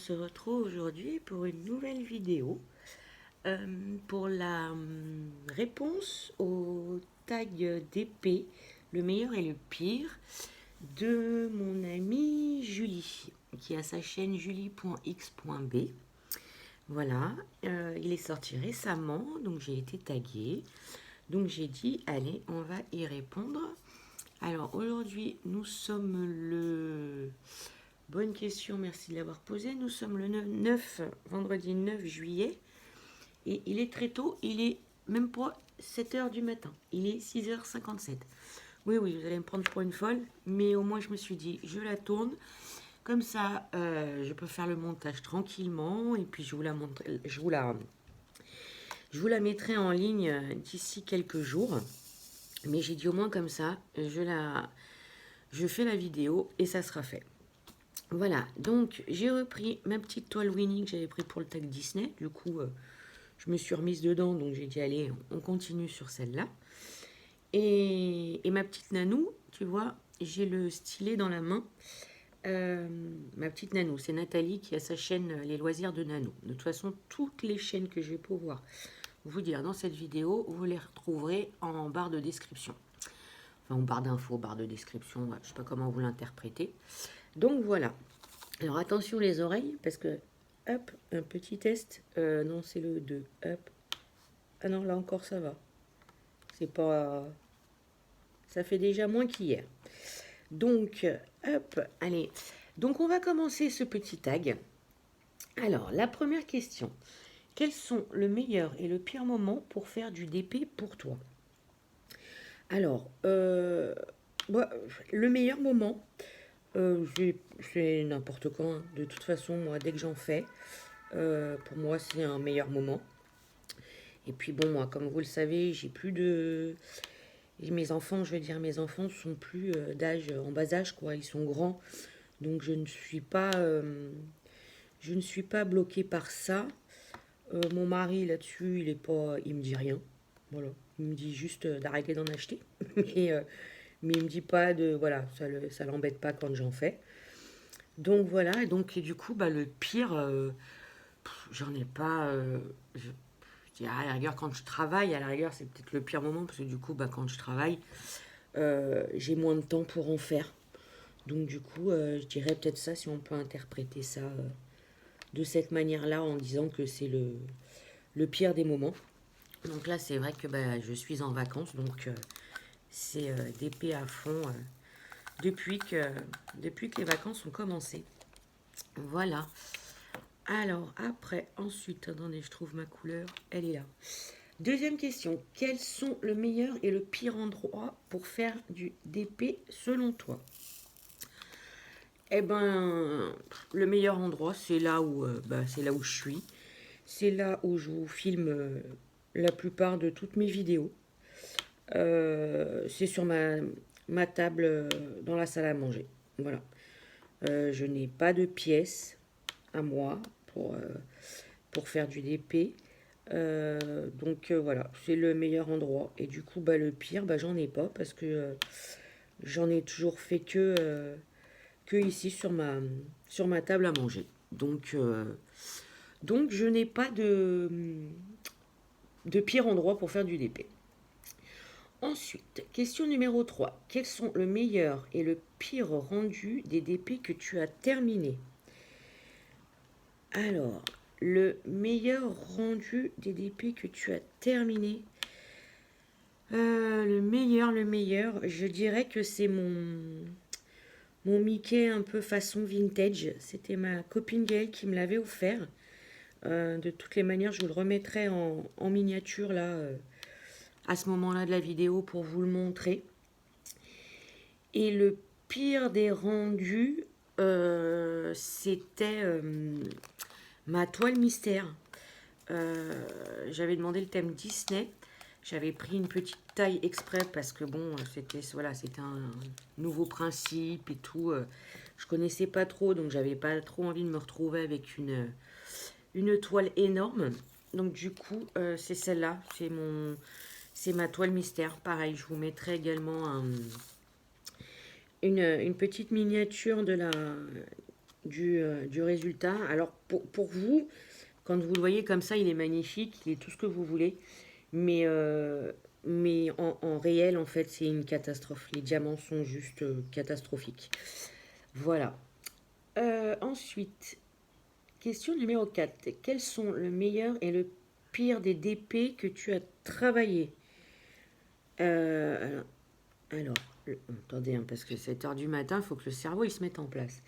se retrouve aujourd'hui pour une nouvelle vidéo pour la réponse au tag d'épée, le meilleur et le pire, de mon amie Julie, qui a sa chaîne julie.x.b. Voilà, il est sorti récemment, donc j'ai été taguée. Donc j'ai dit, allez, on va y répondre. Alors aujourd'hui, nous sommes le... Bonne question, merci de l'avoir posée. Nous sommes le 9, vendredi 9 juillet. Et il est très tôt, il est même pas 7 heures du matin. Il est 6h57. Oui, vous allez me prendre pour une folle. Mais au moins, je me suis dit, je la tourne. Comme ça, je peux faire le montage tranquillement. Et puis, je vous la mettrai en ligne d'ici quelques jours. Mais j'ai dit au moins comme ça, je fais la vidéo et ça sera fait. Voilà, donc j'ai repris ma petite toile Winnie que j'avais pris pour le tag Disney. Du coup, je me suis remise dedans, donc j'ai dit allez, on continue sur celle-là. Et ma petite Nanou, tu vois, j'ai le stylet dans la main. Ma petite Nanou, c'est Nathalie qui a sa chaîne Les Loisirs de Nanou. De toute façon, toutes les chaînes que je vais pouvoir vous dire dans cette vidéo, vous les retrouverez en barre de description. Enfin, en barre d'infos, barre de description, je ne sais pas comment vous l'interprétez. Donc voilà. Alors attention les oreilles, parce que, hop, un petit test. Non, c'est le 2. Hop. Ah non, là encore ça va. C'est pas... Ça fait déjà moins qu'hier. Donc, hop, allez. Donc on va commencer ce petit tag. Alors, la première question. Quels sont le meilleur et le pire moment pour faire du DP pour toi? Alors, le meilleur moment, c'est n'importe quand. Hein. De toute façon, moi, dès que j'en fais, pour moi, c'est un meilleur moment. Et puis bon, moi, comme vous le savez, j'ai plus de... Mes enfants, je veux dire, mes enfants sont plus d'âge, en bas âge, quoi. Ils sont grands. Donc, je ne suis pas bloquée par ça. Mon mari, là-dessus, il me dit rien. Voilà. Il me dit juste d'arrêter d'en acheter. Mais il me dit pas de... Voilà, ça l'embête pas quand j'en fais. Donc, voilà. Et du coup, le pire, j'en ai pas... je dis, à la rigueur, quand je travaille, à la rigueur, c'est peut-être le pire moment, parce que du coup, quand je travaille, j'ai moins de temps pour en faire. Donc, du coup, je dirais peut-être ça, si on peut interpréter ça de cette manière-là, en disant que c'est le pire des moments. Donc là, c'est vrai que je suis en vacances, donc c'est d'épée à fond depuis que les vacances ont commencé. Voilà. Alors, après, ensuite, attendez, je trouve ma couleur, elle est là. Deuxième question, quels sont le meilleur et le pire endroit pour faire du DP selon toi? Eh ben, le meilleur endroit, c'est c'est là où je suis. C'est là où je vous filme la plupart de toutes mes vidéos. C'est sur ma table dans la salle à manger. Voilà. Je n'ai pas de pièce à moi pour faire du DP. Voilà, c'est le meilleur endroit. Et du coup, le pire, j'en ai pas parce que j'en ai toujours fait que ici sur ma table à manger. Donc je n'ai pas de pire endroit pour faire du DP. Ensuite, question numéro 3. Quels sont le meilleur et le pire rendu des DP que tu as terminé? Alors, le meilleur rendu des DP que tu as terminé. Le meilleur, je dirais que c'est mon Mickey un peu façon vintage. C'était ma copine Gaëlle qui me l'avait offert. De toutes les manières, je vous le remettrai en miniature là, à ce moment-là de la vidéo pour vous le montrer. Et le pire des rendus, c'était ma toile mystère. J'avais demandé le thème Disney. J'avais pris une petite taille exprès parce que bon, c'était un nouveau principe et tout. Je connaissais pas trop, donc j'avais pas trop envie de me retrouver avec une toile énorme. Donc du coup, c'est celle-là. C'est ma toile mystère. Pareil, je vous mettrai également une petite miniature du résultat. Alors, pour vous, quand vous le voyez comme ça, il est magnifique, il est tout ce que vous voulez. Mais, en réel, en fait, c'est une catastrophe. Les diamants sont juste catastrophiques. Voilà. Ensuite, question numéro 4. Quels sont le meilleur et le pire des DP que tu as travaillé? Euh, alors, attendez, hein, parce que 7 heures du matin, il faut que le cerveau il se mette en place.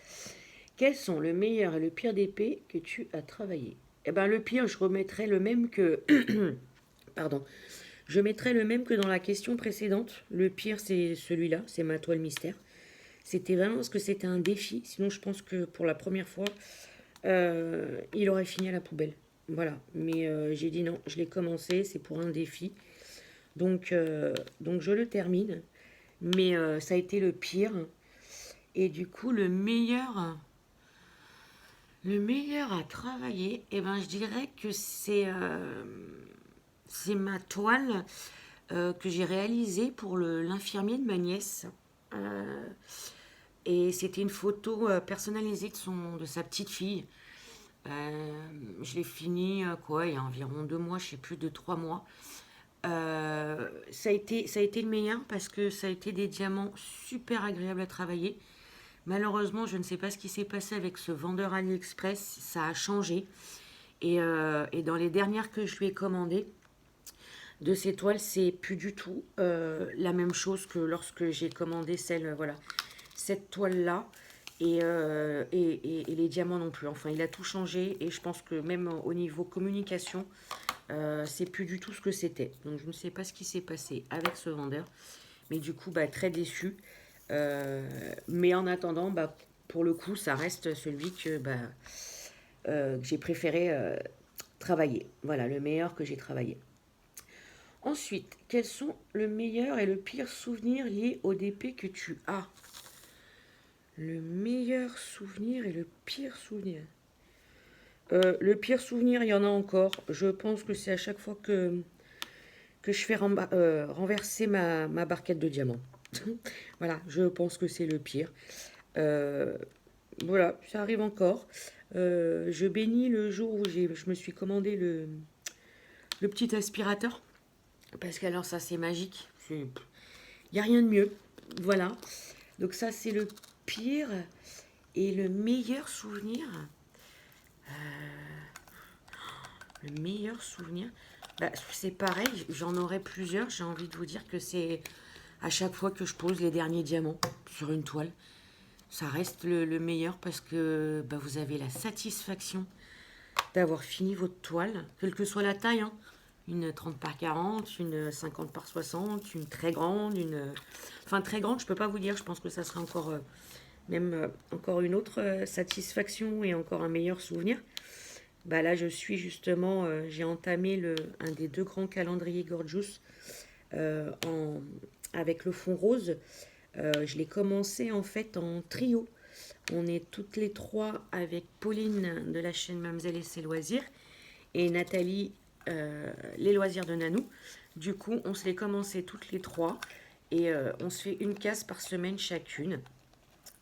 Quels sont le meilleur et le pire d'épée que tu as travaillé? Eh ben, le pire, je remettrai le même que... Pardon. Je mettrai le même que dans la question précédente. Le pire, c'est celui-là, c'est ma toile mystère. C'était vraiment parce que c'était un défi. Sinon, je pense que pour la première fois, il aurait fini à la poubelle. Voilà. Mais j'ai dit non, je l'ai commencé, c'est pour un défi. Donc je le termine. Mais ça a été le pire. Et du coup, le meilleur à travailler, eh ben, je dirais que c'est ma toile que j'ai réalisée pour l'infirmier de ma nièce. Euh, et c'était une photo personnalisée de sa petite fille. Je l'ai fini, quoi, il y a environ 2 mois, je sais plus, 2, 3 mois. Ça a été le meilleur parce que ça a été des diamants super agréables à travailler. Malheureusement, je ne sais pas ce qui s'est passé avec ce vendeur AliExpress, ça a changé. Et dans les dernières que je lui ai commandées, de ces toiles, c'est plus du tout la même chose que lorsque j'ai commandé voilà, cette toile-là. Et les diamants non plus. Enfin, il a tout changé et je pense que même au niveau communication, c'est plus du tout ce que c'était. Donc je ne sais pas ce qui s'est passé avec ce vendeur. Mais du coup, bah, très déçu. Mais en attendant, bah, pour le coup, ça reste celui que j'ai préféré travailler. Voilà, le meilleur que j'ai travaillé. Ensuite, quels sont le meilleur et le pire souvenir liés au DP que tu as? Le meilleur souvenir et le pire souvenir. Le pire souvenir, il y en a encore. Je pense que c'est à chaque fois que je fais renverser ma barquette de diamants. Voilà, je pense que c'est le pire. Euh, voilà, ça arrive encore. Je bénis le jour où je me suis commandé le petit aspirateur. Parce que alors ça, c'est magique. Il n'y a rien de mieux. Voilà. Donc ça, c'est le pire. Et le meilleur souvenir. Le meilleur souvenir. Bah, c'est pareil, j'en aurai plusieurs. J'ai envie de vous dire que c'est à chaque fois que je pose les derniers diamants sur une toile. Ça reste le meilleur parce que bah, vous avez la satisfaction d'avoir fini votre toile, quelle que soit la taille, hein. Une 30 par 40, une 50 par 60, une très grande, Enfin, très grande, je peux pas vous dire, je pense que ça sera encore, encore une autre satisfaction et encore un meilleur souvenir. Bah là, je suis justement, j'ai entamé un des deux grands calendriers Gorgeous euh, en- avec le fond rose. Je l'ai commencé en fait en trio. On est toutes les trois avec Pauline de la chaîne Mamzelle et ses loisirs et Nathalie, les loisirs de Nanou. Du coup, on se les commençait toutes les trois et on se fait une case par semaine chacune.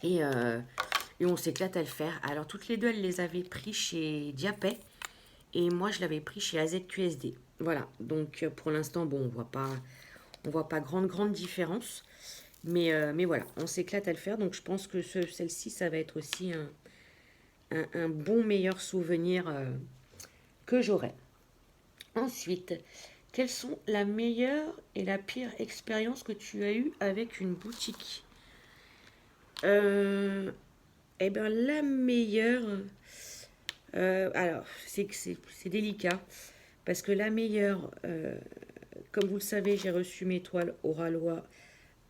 Et, euh, et on s'éclate à le faire. Alors, toutes les deux, elles les avaient pris chez Diapet et moi, je l'avais pris chez AZQSD. Voilà, donc pour l'instant, bon, on voit pas grande différence. Mais voilà, on s'éclate à le faire. Donc je pense que celle-ci, ça va être aussi un bon meilleur souvenir que j'aurai. Ensuite, quelles sont la meilleure et la pire expérience que tu as eue avec une boutique? euh, Eh bien, la meilleure... alors, c'est délicat. Parce que la meilleure, comme vous le savez, j'ai reçu mes toiles au Ralois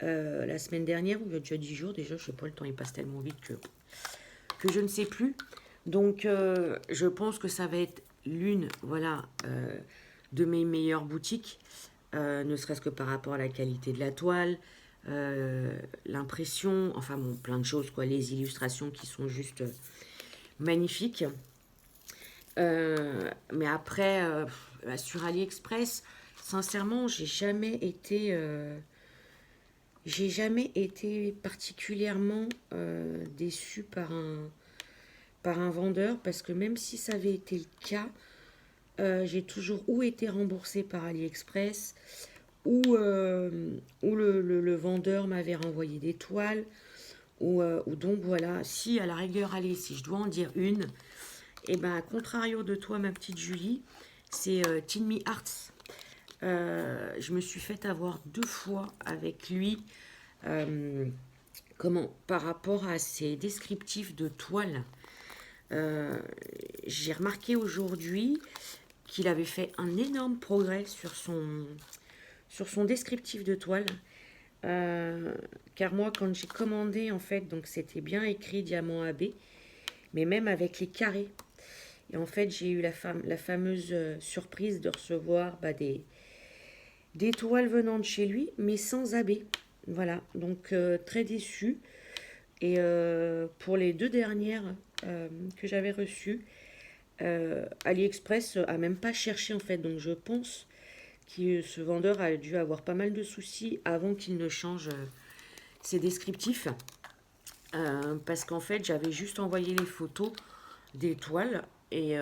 la semaine dernière, ou il y a déjà 10 jours déjà, je sais pas, le temps il passe tellement vite que je ne sais plus. Donc je pense que ça va être l'une, voilà, de mes meilleures boutiques, ne serait-ce que par rapport à la qualité de la toile, l'impression, enfin bon, plein de choses, quoi, les illustrations qui sont juste magnifiques. Mais après, sur AliExpress, sincèrement, j'ai jamais été particulièrement déçue par par un vendeur, parce que même si ça avait été le cas, j'ai toujours ou été remboursée par AliExpress, ou le vendeur m'avait renvoyé des toiles, ou donc voilà, si à la rigueur, allez, si je dois en dire une, et ben à contrario de toi, ma petite Julie, c'est Tin Me Arts. Je me suis fait avoir 2 fois avec lui, euh, comment, par rapport à ses descriptifs de toiles. Euh, j'ai remarqué aujourd'hui qu'il avait fait un énorme progrès sur son descriptif de toile. Euh, Car moi, quand j'ai commandé, en fait, donc c'était bien écrit diamant AB, mais même avec les carrés. Et en fait, j'ai eu la fameuse surprise de recevoir des toiles venant de chez lui, mais sans AB. Voilà, donc très déçu. Et pour les 2 dernières que j'avais reçues, AliExpress a même pas cherché en fait. Donc je pense que ce vendeur a dû avoir pas mal de soucis avant qu'il ne change ses descriptifs. Parce qu'en fait, j'avais juste envoyé les photos des toiles et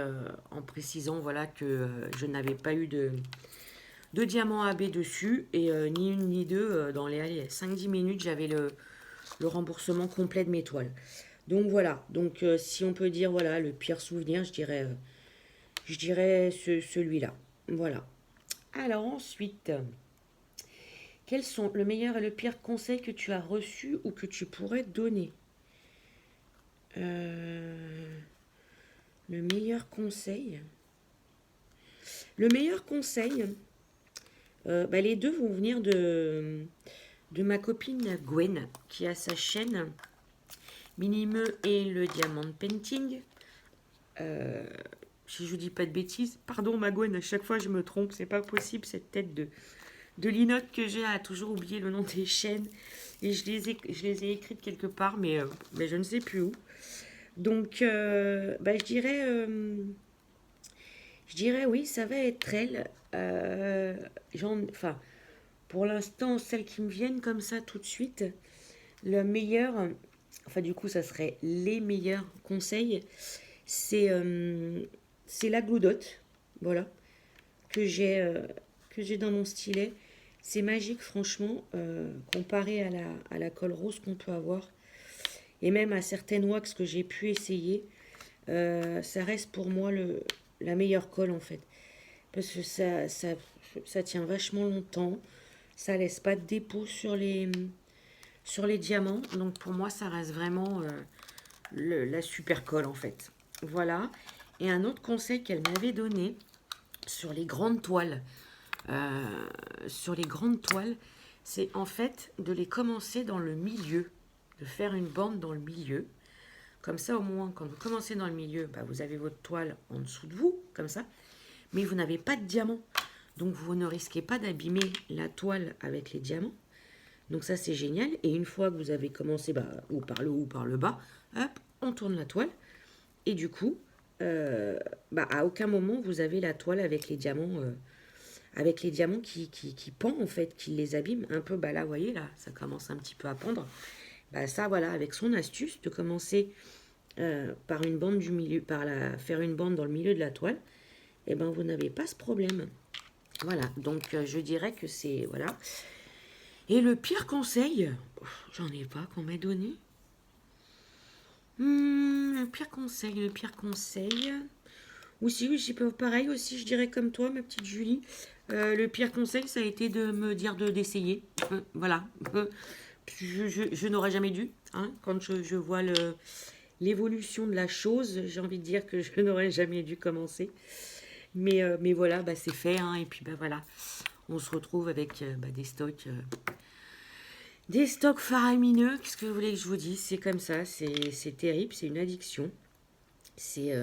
en précisant voilà que je n'avais pas eu de diamant AB dessus et ni une ni deux. Dans les 5-10 minutes, j'avais le remboursement complet de mes toiles. Donc voilà, donc si on peut dire voilà le pire souvenir, je dirais celui-là. Voilà. Alors ensuite, quels sont le meilleur et le pire conseil que tu as reçu ou que tu pourrais donner? Euh, le meilleur conseil. Le meilleur conseil, bah, les deux vont venir de ma copine Gwen, qui a sa chaîne Minimeux et le Diamond Painting. Si je vous dis pas de bêtises, pardon ma Gwen, à chaque fois je me trompe, c'est pas possible, cette tête de linotte que j'ai a toujours oublié le nom des chaînes. Et je les ai écrites quelque part, mais je ne sais plus où. Donc, bah, je dirais oui, ça va être elle. Enfin, pour l'instant, celles qui me viennent comme ça tout de suite, le meilleur, enfin du coup, ça serait les meilleurs conseils, c'est la goudotte, voilà, que j'ai euh, que j'ai dans mon stylet. C'est magique, franchement, comparé à la colle rose qu'on peut avoir, et même à certaines wax que j'ai pu essayer. Ça reste pour moi la meilleure colle en fait. Parce que ça tient vachement longtemps. Ça laisse pas de dépôt sur les diamants. Donc pour moi, ça reste vraiment la super colle en fait. Voilà. Et un autre conseil qu'elle m'avait donné sur les grandes toiles. Sur les grandes toiles, c'est en fait de les commencer dans le milieu. De faire une bande dans le milieu. Comme ça, au moins, quand vous commencez dans le milieu, bah, vous avez votre toile en dessous de vous, comme ça. Mais vous n'avez pas de diamant. Donc, vous ne risquez pas d'abîmer la toile avec les diamants. Donc, ça, c'est génial. Et une fois que vous avez commencé, bah, ou par le haut ou par le bas, hop, on tourne la toile. Et du coup, bah, à aucun moment, vous avez la toile avec les diamants qui pendent, en fait, qui les abîment. Un peu, bah là, vous voyez, là, ça commence un petit peu à pendre. Bah, ça, voilà, avec son astuce de commencer par une bande du milieu, faire une bande dans le milieu de la toile, et ben vous n'avez pas ce problème. Voilà, donc je dirais que c'est voilà. Et le pire conseil, j'en ai pas qu'on m'a donné. Le pire conseil. Aussi, oui, j'ai pas pareil aussi, je dirais comme toi, ma petite Julie. Le pire conseil, ça a été de me dire d'essayer. Voilà. Je n'aurais jamais dû. Hein, quand je vois l'évolution de la chose, j'ai envie de dire que je n'aurais jamais dû commencer. Mais voilà, bah, c'est fait. Hein, et puis bah, voilà, on se retrouve avec bah, des stocks faramineux. Qu'est-ce que vous voulez que je vous dise? C'est comme ça, c'est terrible, c'est une addiction. C'est...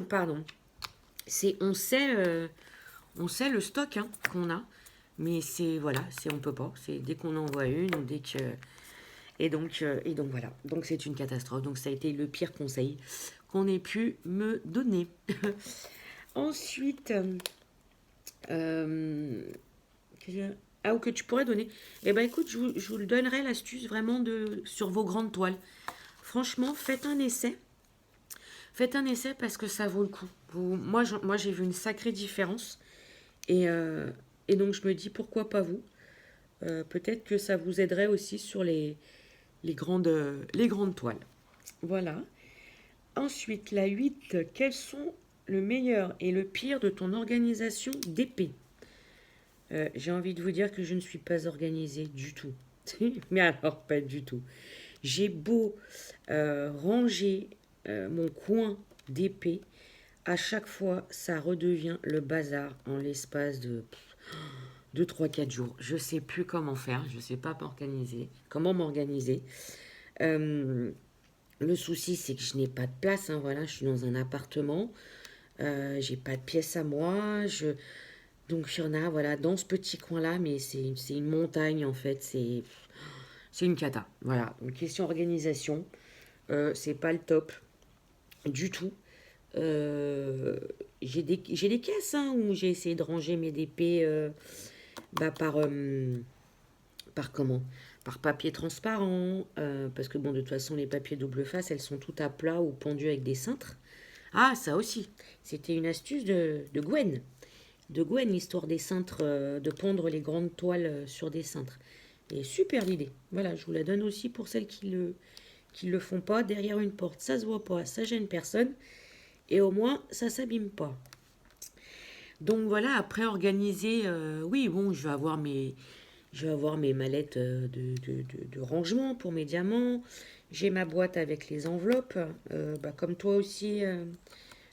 pardon. C'est, on sait le stock hein, qu'on a. Mais c'est, voilà, on peut pas. C'est dès qu'on en voit une, dès que... et donc voilà. Donc c'est une catastrophe. Donc ça a été le pire conseil qu'on ait pu me donner. Ensuite, euh, ou que tu pourrais donner. Eh ben écoute, je vous le donnerai l'astuce vraiment sur vos grandes toiles. Franchement, faites un essai. Faites un essai parce que ça vaut le coup. Moi j'ai vu une sacrée différence. Et, euh, et donc, je me dis, pourquoi pas vous? Peut-être que ça vous aiderait aussi sur les grandes toiles. Voilà. Ensuite, la 8. Quels sont le meilleur et le pire de ton organisation d'épée? J'ai envie de vous dire que je ne suis pas organisée du tout. Mais alors, pas du tout. J'ai beau ranger mon coin d'épée, à chaque fois, ça redevient le bazar en l'espace de 3 4 jours. Je sais plus comment faire, je sais pas m'organiser, comment m'organiser. Euh, le souci, c'est que je n'ai pas de place, hein, voilà, je suis dans un appartement, j'ai pas de pièce à moi, donc il y en a, voilà, dans ce petit coin-là, mais c'est une montagne en fait, c'est une cata. Voilà, donc question organisation, c'est pas le top du tout. Euh, j'ai des caisses hein, où j'ai essayé de ranger mes DP bah, par comment? Par papier transparent, parce que bon, de toute façon, les papiers double face, elles sont toutes à plat ou pendues avec des cintres. Ah, ça aussi, c'était une astuce de Gwen. De Gwen, l'histoire des cintres, de pondre les grandes toiles sur des cintres. Et super l'idée. Voilà, je vous la donne aussi pour celles qui le font pas derrière une porte. Ça se voit pas, ça gêne personne. Et au moins, ça s'abîme pas. Donc voilà, après organiser, oui, bon, je vais avoir mes mallettes de rangement pour mes diamants. J'ai ma boîte avec les enveloppes, bah, comme toi aussi,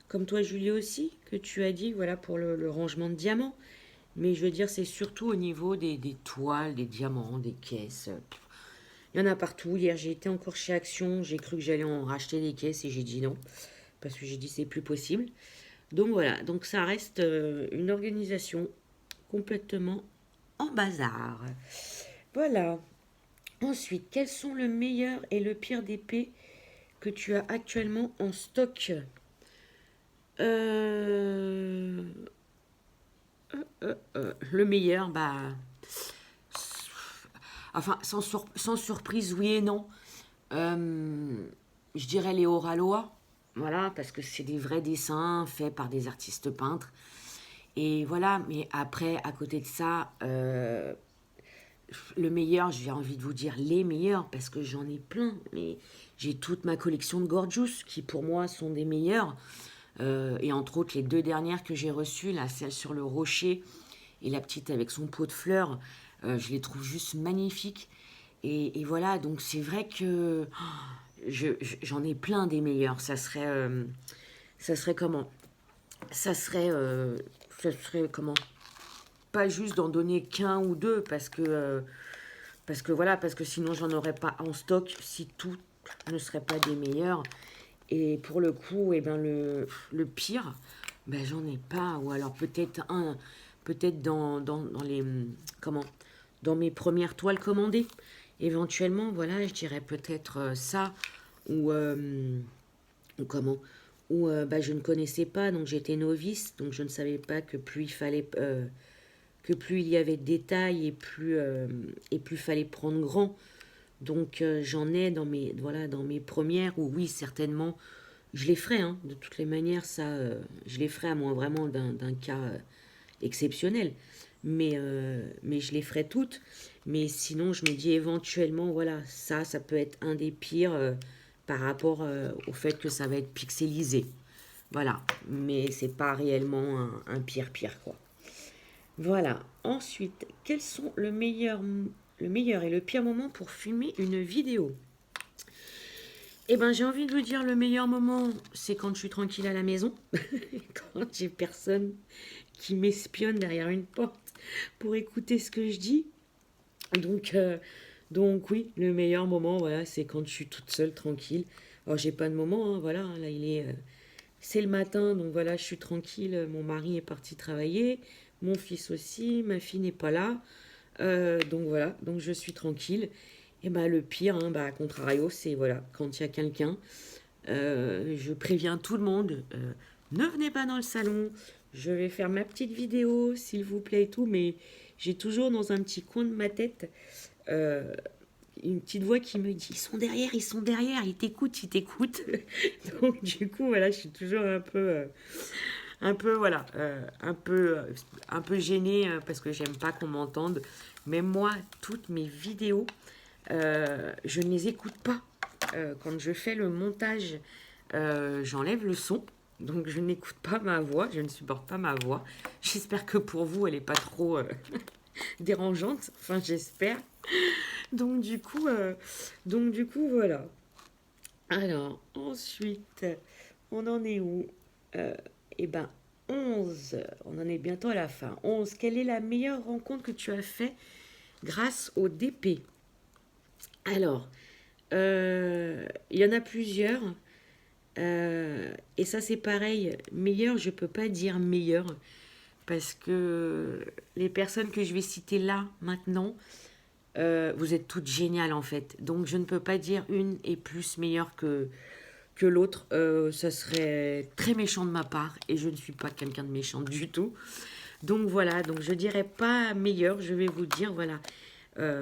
comme toi Julie aussi, que tu as dit, voilà, pour le rangement de diamants. Mais je veux dire, c'est surtout au niveau des toiles, des diamants, des caisses. Il y en a partout. Hier, j'ai été encore chez Action, j'ai cru que j'allais en racheter des caisses et j'ai dit non, parce que j'ai dit c'est plus possible. Donc voilà, donc ça reste une organisation complètement en bazar. Voilà. Ensuite, quels sont le meilleur et le pire d'épée que tu as actuellement en stock? Euh, le meilleur, bah... Enfin, sans surprise, oui et non. Je dirais les Oralois. Voilà, parce que c'est des vrais dessins faits par des artistes peintres. Et voilà, mais après, à côté de ça, le meilleur, j'ai envie de vous dire les meilleurs, parce que j'en ai plein. Mais j'ai toute ma collection de Gorgeous, qui pour moi sont des meilleurs. Et entre autres, les deux dernières que j'ai reçues, là, celle sur le rocher et la petite avec son pot de fleurs, je les trouve juste magnifiques. Et voilà, donc c'est vrai que j'en ai plein des meilleurs. Ça serait comment? Ça serait, ça serait comment? Pas juste d'en donner qu'un ou deux parce que voilà, parce que sinon j'en aurais pas en stock si tout ne serait pas des meilleurs. Et pour le coup, eh ben le pire, ben j'en ai pas. Ou alors peut-être dans les comment, dans mes premières toiles commandées. Éventuellement, voilà, je dirais peut-être ça ou ou comment, ou bah, je ne connaissais pas, donc j'étais novice, donc je ne savais pas que plus il fallait que plus il y avait de détails et plus fallait prendre grand. Donc j'en ai dans mes voilà dans mes premières où oui certainement je les ferai hein, de toutes les manières ça je les ferai à moins vraiment d'un cas exceptionnel mais je les ferai toutes mais sinon je me dis éventuellement voilà ça peut être un des pires par rapport au fait que ça va être pixelisé voilà mais c'est pas réellement un pire quoi. Voilà. Ensuite, quels sont le meilleur et le pire moment pour filmer une vidéo? Eh ben, j'ai envie de vous dire, le meilleur moment, c'est quand je suis tranquille à la maison, quand j'ai personne qui m'espionne derrière une porte pour écouter ce que je dis. Donc, euh, donc oui, le meilleur moment, voilà, c'est quand je suis toute seule, tranquille. Alors, j'ai pas de moment, hein, voilà, là, c'est le matin, donc voilà, je suis tranquille. Mon mari est parti travailler, mon fils aussi, ma fille n'est pas là. Donc voilà, donc je suis tranquille. Et bah le pire, hein, bah, à contrario, c'est voilà, quand il y a quelqu'un, je préviens tout le monde, ne venez pas dans le salon, je vais faire ma petite vidéo, s'il vous plaît et tout, mais j'ai toujours dans un petit coin de ma tête, euh, une petite voix qui me dit, ils sont derrière, ils t'écoutent, ils t'écoutent. Donc du coup, voilà, je suis toujours un peu, voilà, un peu gênée parce que j'aime pas qu'on m'entende. Mais moi, toutes mes vidéos, je ne les écoute pas. Quand je fais le montage, j'enlève le son. Donc je n'écoute pas ma voix, je ne supporte pas ma voix. J'espère que pour vous, elle n'est pas trop dérangeante. Enfin, j'espère. Donc du coup, voilà. Alors, ensuite, on en est où? Eh ben, 11. On en est bientôt à la fin. 11. Quelle est la meilleure rencontre que tu as fait grâce au DP? Alors, il y en a plusieurs. Et ça, c'est pareil. Meilleur, je peux pas dire meilleur. Parce que les personnes que je vais citer là, maintenant, vous êtes toutes géniales en fait. Donc je ne peux pas dire une est plus meilleure que l'autre. Ça serait très méchant de ma part. Et je ne suis pas quelqu'un de méchant du tout. Donc voilà, donc je dirais pas meilleur. Je vais vous dire, voilà, euh,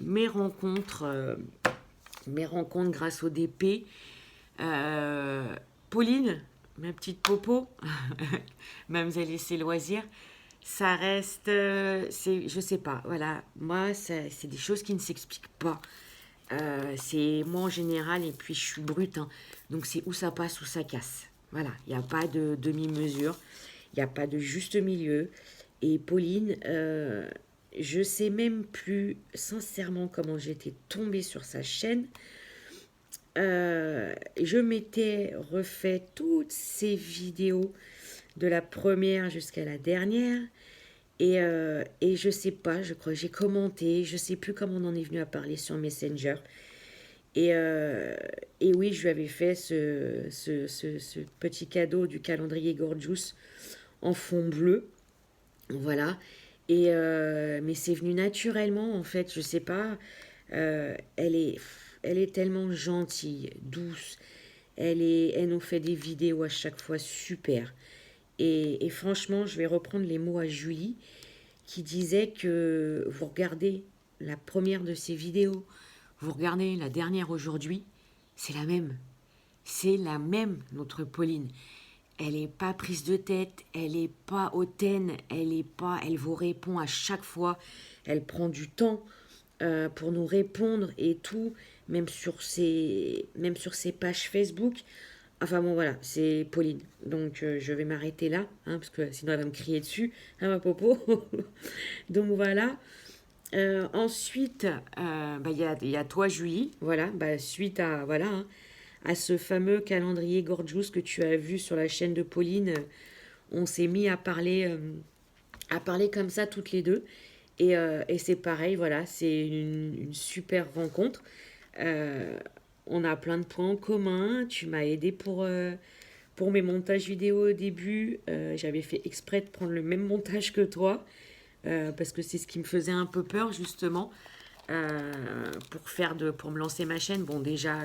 mes rencontres, euh, mes rencontres grâce au DP. Pauline, ma petite popo, Mademoiselle et ses loisirs, ça reste, je sais pas, voilà, moi, c'est des choses qui ne s'expliquent pas. C'est moi en général, et puis je suis brute, hein, donc c'est où ça passe, où ça casse. Voilà, il n'y a pas de demi-mesure, il n'y a pas de juste milieu. Et Pauline, je sais même plus sincèrement comment j'étais tombée sur sa chaîne. Je m'étais refait toutes ces vidéos de la première jusqu'à la dernière. Et je sais pas, je crois que j'ai commenté, je sais plus comment on en est venu à parler sur Messenger. Et, euh, et oui, je lui avais fait ce petit cadeau du calendrier Gorgeous en fond bleu. Voilà. Mais c'est venu naturellement, en fait, je sais pas. Elle est tellement gentille, douce. Elle nous fait des vidéos à chaque fois super. Et franchement, je vais reprendre les mots à Julie qui disait que vous regardez la première de ses vidéos, vous regardez la dernière aujourd'hui, c'est la même. C'est la même, notre Pauline. Elle n'est pas prise de tête, elle n'est pas hautaine, elle vous répond à chaque fois. Elle prend du temps pour nous répondre et tout, même sur ses pages Facebook. Enfin bon, voilà, c'est Pauline. Donc je vais m'arrêter là, hein, parce que sinon elle va me crier dessus, hein, ma popo. Donc voilà. Ensuite, il y a toi, Julie. Voilà, suite à, voilà, hein, à ce fameux calendrier Gorgeous que tu as vu sur la chaîne de Pauline, on s'est mis à parler comme ça toutes les deux. Et c'est pareil, voilà, c'est une super rencontre. Euh, on a plein de points en commun. Tu m'as aidé pour mes montages vidéo au début. J'avais fait exprès de prendre le même montage que toi, parce que c'est ce qui me faisait un peu peur, justement, pour me lancer ma chaîne. Bon, déjà,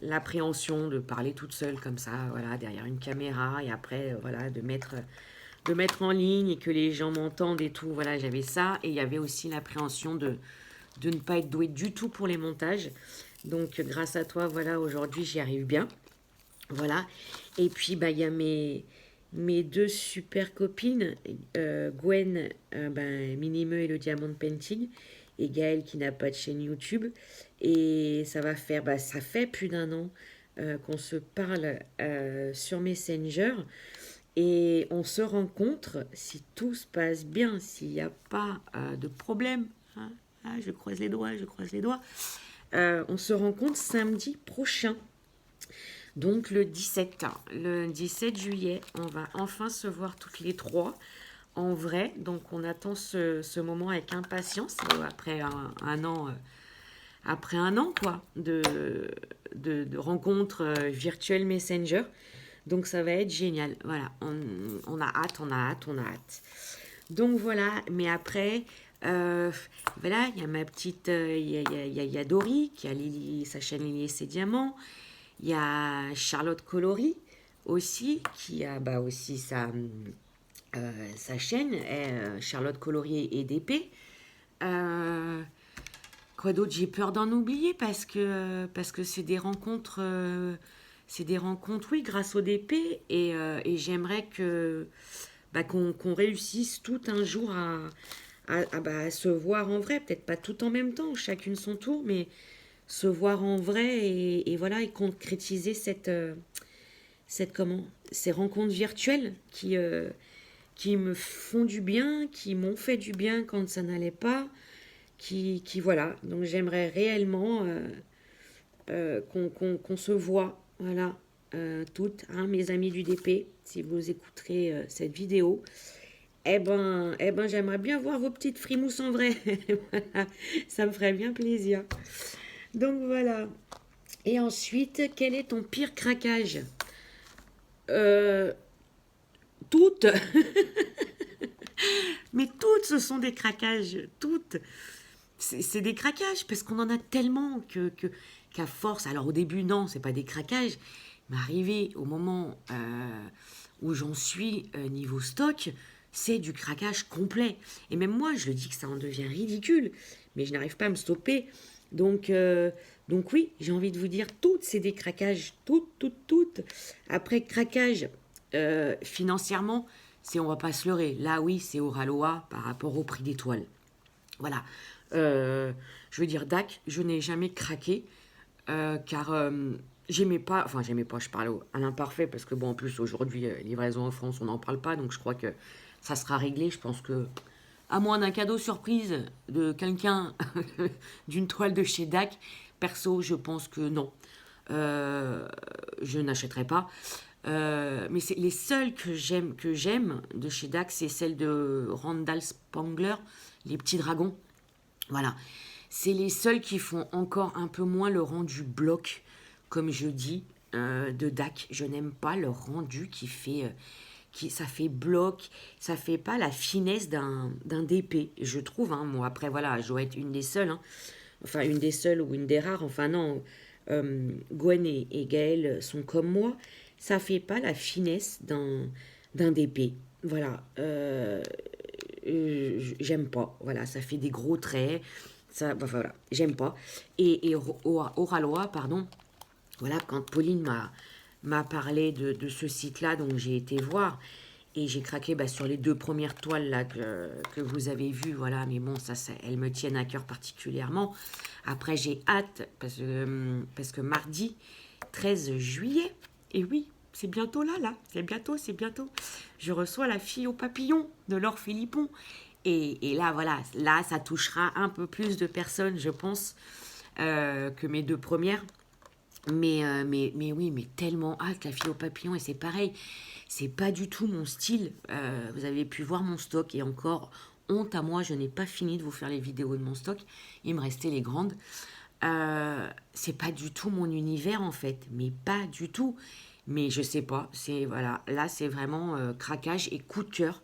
l'appréhension de parler toute seule comme ça, voilà, derrière une caméra, et après, voilà, de mettre en ligne et que les gens m'entendent et tout. Voilà, j'avais ça. Et il y avait aussi l'appréhension de ne pas être douée du tout pour les montages. Donc, grâce à toi, voilà, aujourd'hui, j'y arrive bien. Voilà. Et puis, il y a mes deux super copines, Gwen, Minimeux et le Diamond Painting, et Gaëlle qui n'a pas de chaîne YouTube. Et ça fait plus d'un an qu'on se parle sur Messenger. Et on se rencontre, si tout se passe bien, s'il n'y a pas de problème, hein, je croise les doigts, je croise les doigts, on se rencontre samedi prochain, donc le 17 juillet, on va enfin se voir toutes les trois en vrai, donc on attend ce moment avec impatience, après un an, après un an quoi, de rencontres virtuelles Messenger. Donc ça va être génial. Voilà, on a hâte, on a hâte, on a hâte. Donc voilà, mais après, voilà, il y a ma petite, il y a Dory qui a sa chaîne Lily et ses diamants. Il y a Charlotte Colory aussi qui a aussi sa chaîne, Charlotte Colory et DP. Quoi d'autre? J'ai peur d'en oublier parce que c'est des rencontres, oui, grâce au DP et j'aimerais que qu'on réussisse tout un jour à se voir en vrai, peut-être pas tout en même temps, chacune son tour, mais se voir en vrai et voilà et concrétiser ces rencontres virtuelles qui me font du bien, qui m'ont fait du bien quand ça n'allait pas, voilà. Donc j'aimerais réellement qu'on se voit, voilà, toutes, hein, mes amis du DP, si vous écouterez cette vidéo. Eh ben, j'aimerais bien voir vos petites frimousses en vrai. Voilà, ça me ferait bien plaisir. Donc voilà. Et ensuite, quel est ton pire craquage? euh, Toutes. Mais toutes, ce sont des craquages. Toutes. C'est des craquages parce qu'on en a tellement qu'à force. Alors au début, non, c'est pas des craquages. Mais arrivé au moment où j'en suis niveau stock, c'est du craquage complet. Et même moi, je le dis que ça en devient ridicule. Mais je n'arrive pas à me stopper. Donc, donc oui, j'ai envie de vous dire, toutes, c'est des craquages. Toutes, toutes, toutes. Après, craquage financièrement, on va pas se leurrer. Là, oui, c'est au ralois par rapport au prix des toiles. Voilà. Je veux dire, DAC, je n'ai jamais craqué car j'aimais pas, je parle à l'imparfait parce que bon, en plus aujourd'hui, livraison en France, on n'en parle pas, donc je crois que ça sera réglé. Je pense que, à moins d'un cadeau surprise de quelqu'un d'une toile de chez DAC, perso, je pense que non. Je n'achèterai pas. Mais c'est les seules que j'aime de chez DAC, c'est celle de Randall Spangler, les petits dragons. Voilà. C'est les seuls qui font encore un peu moins le rendu bloc, comme je dis, de DAC. Je n'aime pas le rendu ça fait bloc, ça fait pas la finesse d'un DP, je trouve. Hein. Moi, après, voilà, je dois être une des seules. Hein. Enfin, une des seules ou une des rares. Enfin, non. Gwen et Gaël sont comme moi. Ça fait pas la finesse d'un DP. Voilà. J'aime pas. Voilà, ça fait des gros traits. Ça, voilà, j'aime pas. Et au Ralois, pardon, voilà, quand Pauline m'a parlé de ce site-là, donc j'ai été voir et j'ai craqué sur les deux premières toiles là que vous avez vues, voilà, mais bon, elles me tiennent à cœur particulièrement. Après, j'ai hâte parce que mardi 13 juillet, et oui, c'est bientôt là, c'est bientôt. Je reçois la fille au papillon de Laure Philippon. Et là, voilà, là, ça touchera un peu plus de personnes, je pense, que mes deux premières. Mais oui, mais tellement hâte, la fille au papillon, et c'est pareil, c'est pas du tout mon style. Vous avez pu voir mon stock, et encore, honte à moi, je n'ai pas fini de vous faire les vidéos de mon stock, il me restait les grandes. C'est pas du tout mon univers, en fait, mais pas du tout. Mais je sais pas, voilà, là, c'est vraiment craquage et coup de cœur.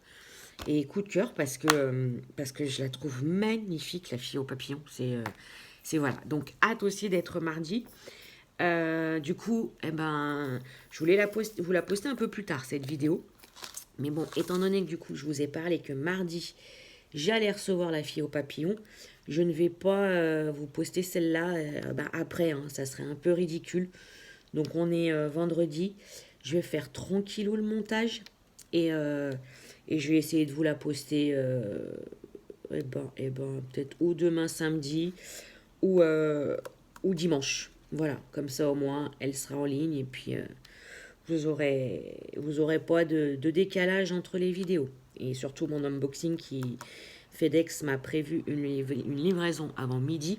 Et coup de cœur parce que je la trouve magnifique, la fille au papillon. C'est voilà. Donc, hâte aussi d'être mardi. Du coup, je voulais vous la poster un peu plus tard, cette vidéo. Mais bon, étant donné que du coup, je vous ai parlé que mardi, j'allais recevoir la fille au papillon, je ne vais pas vous poster celle-là après. Hein, ça serait un peu ridicule. Donc, on est vendredi. Je vais faire tranquillou le montage. Et je vais essayer de vous la poster peut-être ou demain samedi ou dimanche. Voilà, comme ça au moins elle sera en ligne et puis vous aurez pas de décalage entre les vidéos. Et surtout mon unboxing FedEx m'a prévu une livraison avant midi.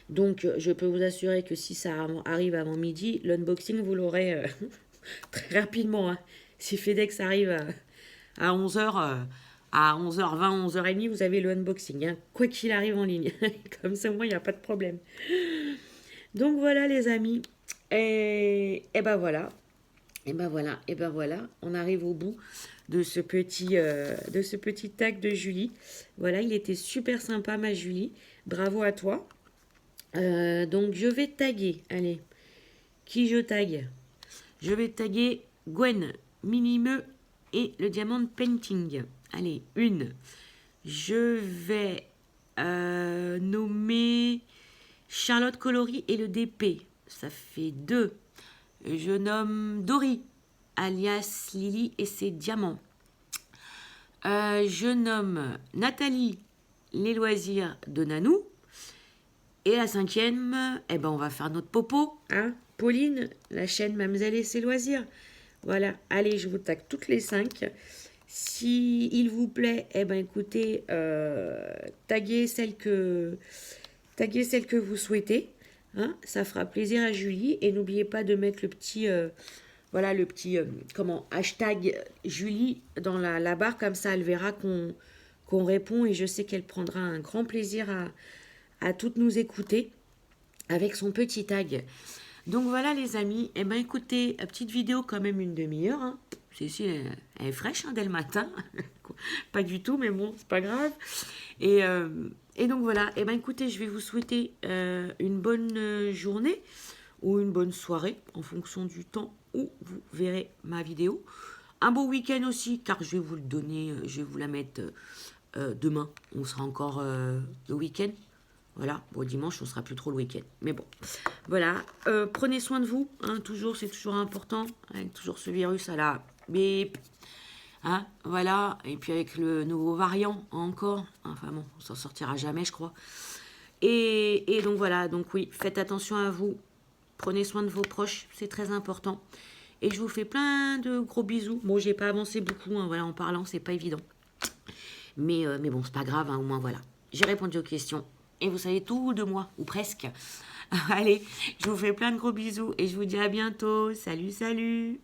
Donc je peux vous assurer que si ça arrive avant midi, l'unboxing vous l'aurez très rapidement. Hein. Si FedEx arrive à 11h, à 11h20, 11h30, vous avez le unboxing, hein, quoi qu'il arrive en ligne. Comme ça, moi, il n'y a pas de problème. Donc voilà, les amis. Et ben voilà. On arrive au bout de ce petit tag de Julie. Voilà, il était super sympa, ma Julie. Bravo à toi. Donc, je vais taguer. Allez, qui je tague? Je vais taguer Gwen, Minimeux et le Diamond Painting. Allez, une. Je vais nommer Charlotte Coloris et le DP. Ça fait 2. Je nomme Dory, alias Lily et ses diamants. Je nomme Nathalie, les loisirs de Nanou. Et la 5e, eh ben on va faire notre popo, hein. Pauline, la chaîne Mademoiselle et ses loisirs. Voilà, allez, je vous tag toutes les 5. Si il vous plaît, eh ben écoutez, taguez celle que vous souhaitez. Hein, ça fera plaisir à Julie. Et n'oubliez pas de mettre le petit, hashtag Julie dans la barre. Comme ça, elle verra qu'on répond. Et je sais qu'elle prendra un grand plaisir à toutes nous écouter avec son petit tag. Donc voilà les amis, eh ben écoutez, petite vidéo quand même une demi-heure, hein. Cécile, elle est fraîche hein, dès le matin, pas du tout, mais bon, c'est pas grave. Et donc voilà, eh ben écoutez, je vais vous souhaiter une bonne journée ou une bonne soirée en fonction du temps où vous verrez ma vidéo. Un beau week-end aussi, car je vais vous le donner, je vais vous la mettre demain, on sera encore le week-end. Voilà, bon, dimanche, on sera plus trop le week-end. Mais bon, voilà. Prenez soin de vous, hein, toujours, c'est toujours important. Avec toujours ce virus à la bip. Hein, voilà. Et puis avec le nouveau variant, encore. Enfin bon, on s'en sortira jamais, je crois. Et donc voilà, donc oui, faites attention à vous. Prenez soin de vos proches, c'est très important. Et je vous fais plein de gros bisous. Bon, j'ai pas avancé beaucoup, hein, voilà, en parlant, c'est pas évident. Mais bon, c'est pas grave, hein, au moins voilà. J'ai répondu aux questions. Et vous savez tout de moi, ou presque. Allez, je vous fais plein de gros bisous et je vous dis à bientôt. Salut, salut!